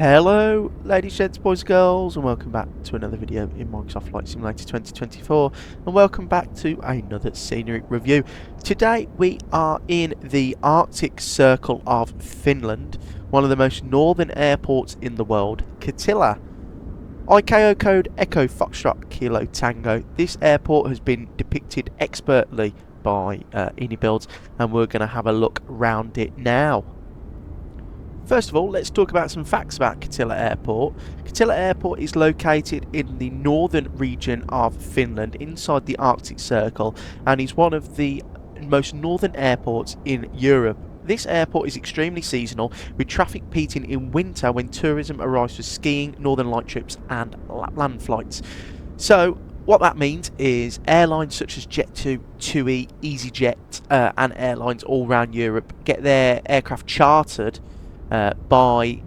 Hello ladies, gents, boys, girls, and welcome back to another video in Microsoft Flight Simulator 2024, and welcome back to another scenery review. Today we are in the Arctic Circle of Finland, one of the most northern airports in the world, Kittila. ICAO code Echo Foxtrot Kilo Tango. This airport has been depicted expertly by IniBuilds, and we're going to have a look round it now. First of all, let's talk about some facts about Kittila Airport. Kittila Airport is located in the northern region of Finland, inside the Arctic Circle, and is one of the most northern airports in Europe. This airport is extremely seasonal, with traffic peaking in winter when tourism arrives for skiing, northern light trips and Lapland flights. So what that means is airlines such as Jet2, TUI, EasyJet and airlines all around Europe get their aircraft chartered by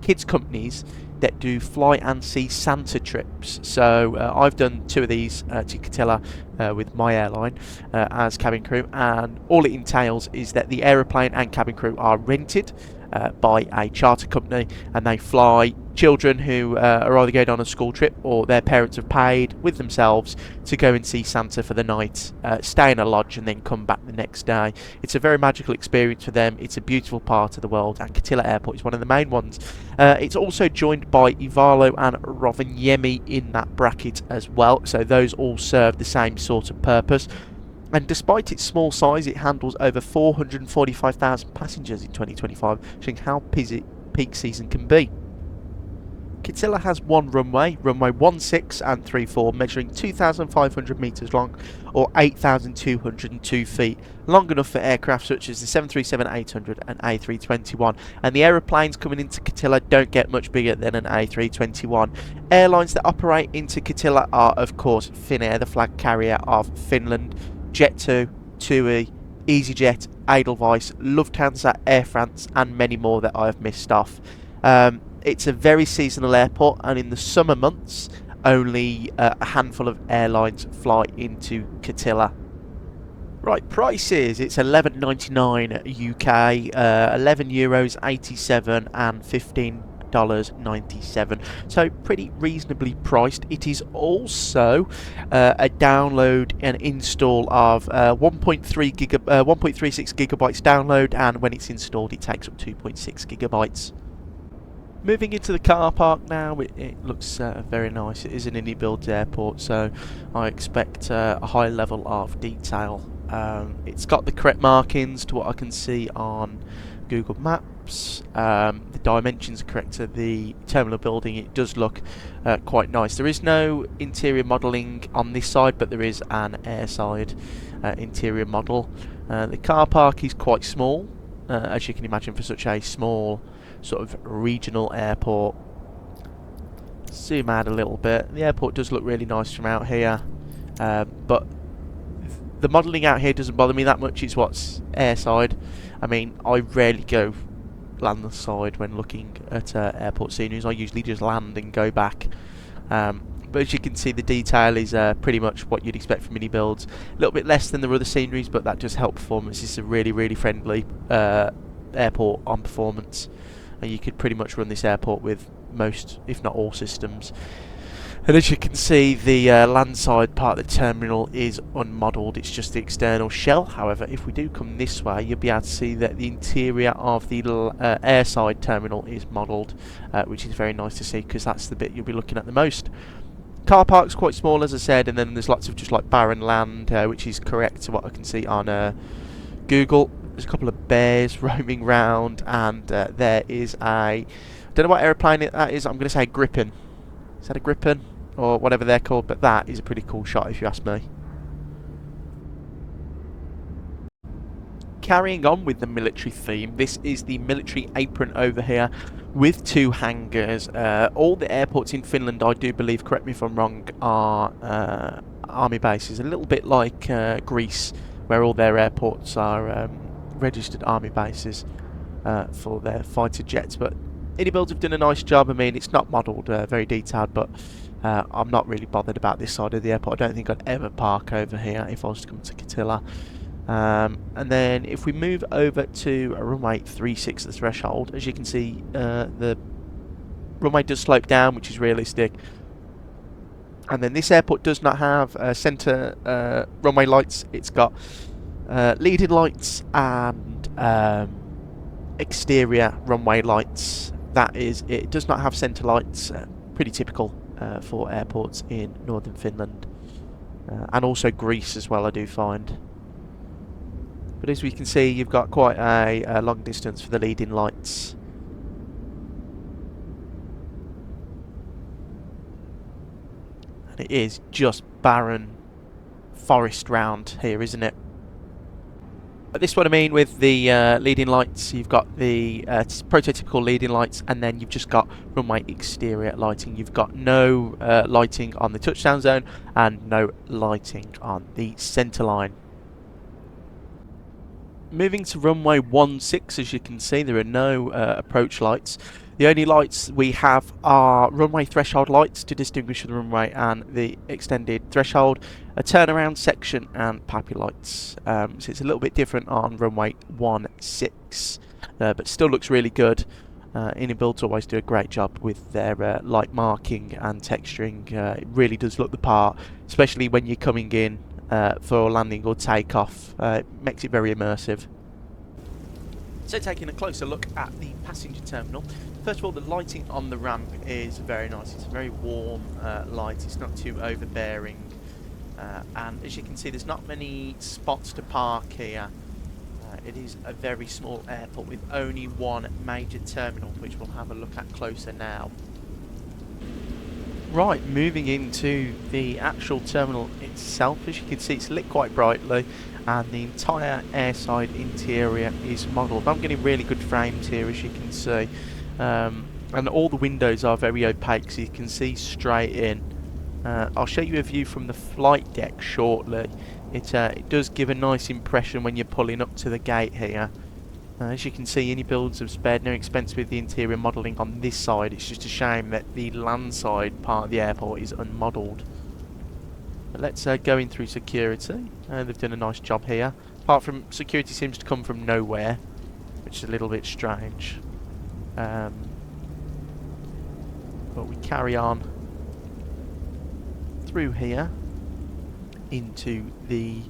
kids companies that do fly and see Santa trips. So I've done two of these to Kittila with my airline as cabin crew, and all it entails is that the aeroplane and cabin crew are rented by a charter company, and they fly children who are either going on a school trip or their parents have paid with themselves to go and see Santa for the night, stay in a lodge and then come back the next day. It's a very magical experience for them. It's a beautiful part of the world, and Kittila Airport is one of the main ones. It's also joined by Ivalo and Rovaniemi in that bracket as well, so those all serve the same sort of purpose. And despite its small size, it handles over 445,000 passengers in 2025, showing how busy peak season can be. Kittila has one runway, runway 16 and 34, measuring 2,500 metres long, or 8,202 feet, long enough for aircraft such as the 737-800 and A321, and the aeroplanes coming into Kittila don't get much bigger than an A321. Airlines that operate into Kittila are, of course, Finnair, the flag carrier of Finland, Jet2, TUI, EasyJet, Edelweiss, Lufthansa, Air France, and many more that I have missed off. It's a very seasonal airport, and in the summer months only a handful of airlines fly into Kittila. Right, prices, it's $11.99 UK, €11 87 and $15.97, so pretty reasonably priced. It is also a download and install of 1.36 gigabytes download, and when it's installed it takes up 2.6 gigabytes. Moving into the car park now, it looks very nice. It is an IniBuilds airport, so I expect a high level of detail. It's got the correct markings to what I can see on Google Maps. The dimensions are correct to the terminal building. It does look quite nice. There is no interior modelling on this side, but there is an airside interior model. The car park is quite small, as you can imagine, for such a small sort of regional airport. Zoom out a little bit. The airport does look really nice from out here, but the modelling out here doesn't bother me that much. It's what's airside. I mean, I rarely go land side when looking at airport sceneries. I usually just land and go back. But as you can see, the detail is pretty much what you'd expect from IniBuilds. A little bit less than the other sceneries, but that does help performance. It's a really, really friendly airport on performance. And you could pretty much run this airport with most, if not all, systems. And as you can see, the landside part of the terminal is unmodelled. It's just the external shell. However, if we do come this way, you'll be able to see that the interior of the airside terminal is modelled, which is very nice to see, because that's the bit you'll be looking at the most. Car park's quite small, as I said, and then there's lots of just like barren land, which is correct to what I can see on Google. There's a couple of bears roaming round, and there is I don't know what aeroplane that is. I'm going to say Gripen. Is that a Gripen or whatever they're called? But that is a pretty cool shot, if you ask me. Carrying on with the military theme, this is the military apron over here with two hangars. All the airports in Finland, I do believe, correct me if I'm wrong, are army bases. A little bit like Greece, where all their airports are registered army bases for their fighter jets. But IniBuilds have done a nice job. I mean, it's not modelled very detailed, but I'm not really bothered about this side of the airport. I don't think I'd ever park over here if I was to come to Kittila. And then if we move over to runway 36, the threshold, as you can see, the runway does slope down, which is realistic. And then this airport does not have centre runway lights. It's got leading lights and exterior runway lights. That is, it does not have centre lights. Pretty typical for airports in northern Finland. And also Greece as well, I do find. But as we can see, you've got quite a long distance for the leading lights. And it is just barren forest round here, isn't it? But this is what I mean with the leading lights. You've got the prototypical leading lights, and then you've just got runway exterior lighting. You've got no lighting on the touchdown zone and no lighting on the centre line. Moving to runway 16, as you can see, there are no approach lights. The only lights we have are runway threshold lights to distinguish the runway and the extended threshold, a turnaround section and piping lights. So it's a little bit different on runway 16, but still looks really good. IniBuilds always do a great job with their light marking and texturing. It really does look the part, especially when you're coming in for landing or takeoff. It makes it very immersive. So taking a closer look at the passenger terminal, first of all, the lighting on the ramp is very nice. It's a very warm light. It's not too overbearing, and as you can see, there's not many spots to park here. It is a very small airport with only one major terminal, which we'll have a look at closer now. Right, moving into the actual terminal itself, as you can see, it's lit quite brightly, and the entire airside interior is modelled. I'm getting really good frames here, as you can see, and all the windows are very opaque, so you can see straight in. I'll show you a view from the flight deck shortly. It does give a nice impression when you're pulling up to the gate here. As you can see, IniBuilds have spared no expense with the interior modelling on this side. It's just a shame that the landside part of the airport is unmodelled. But let's go in through security. They've done a nice job here. Apart from security seems to come from nowhere, which is a little bit strange. But we carry on through here into the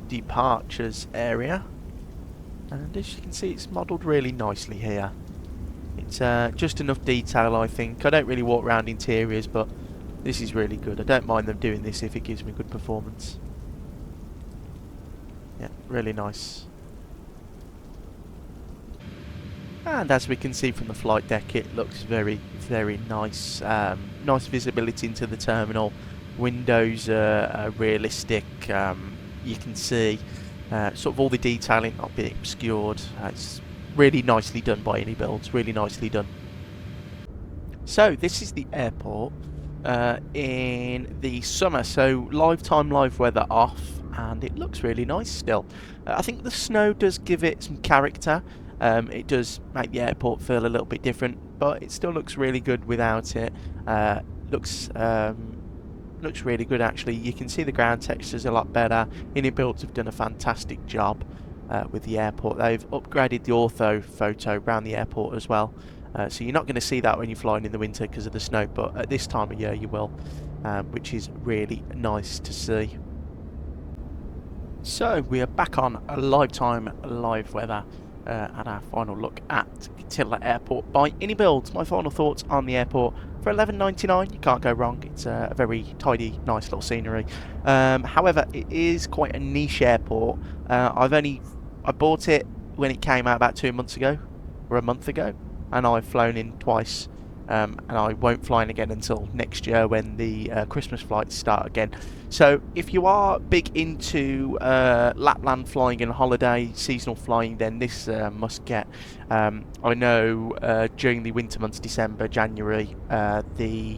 departures area. And as you can see, it's modelled really nicely here. It's just enough detail, I think. I don't really walk around interiors, but this is really good. I don't mind them doing this if it gives me good performance. Yeah, really nice. And as we can see from the flight deck, it looks very, very nice. Nice visibility into the terminal. Windows are realistic. You can see sort of all the detailing not being obscured. It's really nicely done by IniBuilds, really nicely done. So this is the airport in the summer, so live time, live weather off, and it looks really nice still. I think the snow does give it some character. It does make the airport feel a little bit different, but it still looks really good without it. Looks really good actually. You can see the ground textures a lot better. IniBuilds have done a fantastic job with the airport. They've upgraded the ortho photo around the airport as well. So you're not going to see that when you're flying in the winter because of the snow, but at this time of year you will, which is really nice to see. So we are back on a live time, live weather, and our final look at Kittilä Airport by IniBuilds. My final thoughts on the airport. For $11.99, you can't go wrong. It's a very tidy, nice little scenery. However, it is quite a niche airport. I bought it when it came out about 2 months ago, or a month ago, and I've flown in twice. And I won't fly in again until next year when the Christmas flights start again. So if you are big into Lapland flying and holiday seasonal flying, then this must get. I know during the winter months, December, January, the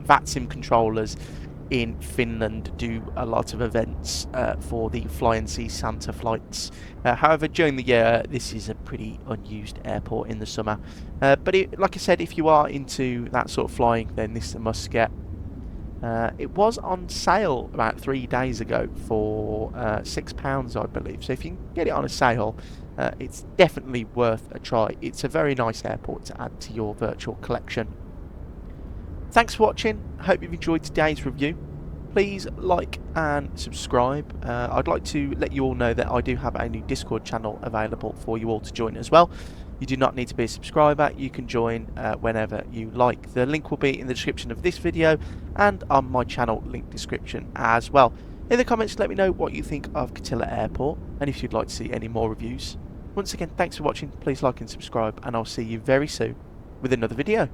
Aviation-SIM controllers in Finland do a lot of events for the Fly and See Santa flights. However, during the year, this is a pretty unused airport in the summer. But like I said, if you are into that sort of flying, then this is a must get. It was on sale about 3 days ago for £6, I believe. So if you can get it on a sale, it's definitely worth a try. It's a very nice airport to add to your virtual collection. Thanks for watching. Hope you've enjoyed today's review. Please like and subscribe. I'd like to let you all know that I do have a new Discord channel available for you all to join as well. You do not need to be a subscriber. You can join whenever you like. The link will be in the description of this video and on my channel link description as well. In the comments, let me know what you think of Kittilä Airport and if you'd like to see any more reviews. Once again, thanks for watching. Please like and subscribe, and I'll see you very soon with another video.